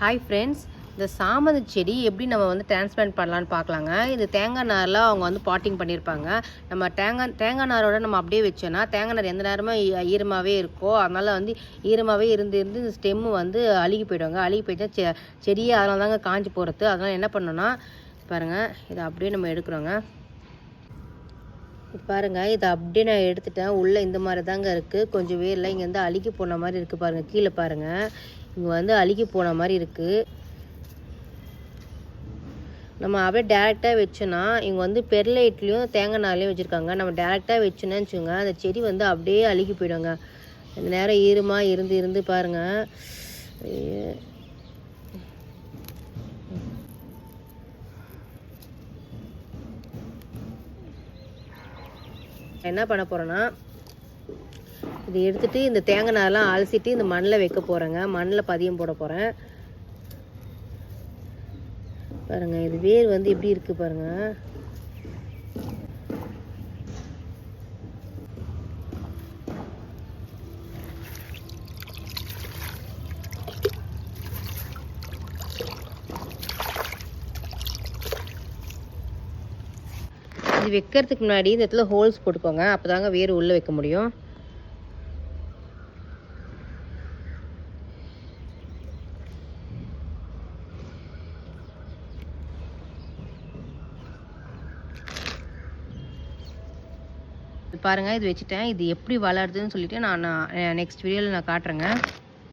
Hi friends, இந்த சாமந்தி செடி எப்படி நம்ம வந்து டிரான்ஸ்பிளான்ட் பண்ணலான்னு பார்க்கலாங்க. இது தேங்காய் நாரில் அவங்க வந்து பாட்டிங் பண்ணியிருப்பாங்க. நம்ம தேங்காய் நாரோட நம்ம அப்படியே வச்சோன்னா தேங்காய் நார் எந்த நேரமும் ஈரமாகவே இருக்கும். அதனால் வந்து ஈரமாகவே இருந்து இந்த ஸ்டெம்மு வந்து அழுகி போய்டுவாங்க. அழுகி போயிட்டா செடியே அதனால தாங்க காஞ்சி போகிறது. அதனால் என்ன பண்ணோன்னா பாருங்கள், இதை அப்படியே நம்ம எடுக்கிறோங்க. பாருங்கள், இதை அப்படியே நான் எடுத்துட்டேன். உள்ளே இந்த மாதிரி தாங்க இருக்குது. கொஞ்சம் வேரில் இங்கே வந்து அழுகி போன மாதிரி இருக்குது. பாருங்கள், கீழே பாருங்கள், இங்கே வந்து அழுகி போன மாதிரி இருக்குது. நம்ம அப்படியே டேரெக்டாக வச்சோன்னா இங்கே வந்து பெர்லைட்லேயும் தேங்காய் நார்லையும் வச்சுருக்காங்க. நம்ம டேரெக்டாக வச்சோன்னு வச்சுக்கோங்க, அந்த செடி வந்து அப்படியே அழுகி போயிடுங்க. இந்த நேரம் ஈரமாக இருந்து பாருங்கள். என்ன பண்ண போகிறேன்னா, இதை எடுத்துகிட்டு இந்த தேங்காய் நாரெலாம் அலசிட்டு இந்த மண்ணில் வைக்க போகிறேங்க. மண்ணில் பதியம் போட போகிறேன். பாருங்கள், இது வேர் வந்து எப்படி இருக்குது பாருங்கள். இது வைக்கிறதுக்கு முன்னாடி இந்த இடத்துல ஹோல்ஸ் போட்டுக்கோங்க. அப்போ தாங்க வேர் உள்ளே வைக்க முடியும். பாருங்கள், இது வச்சுட்டேன். இது எப்படி வளருதுன்னு சொல்லிட்டு நான் நெக்ஸ்ட் வீடியோவில் நான் காட்டுறேங்க.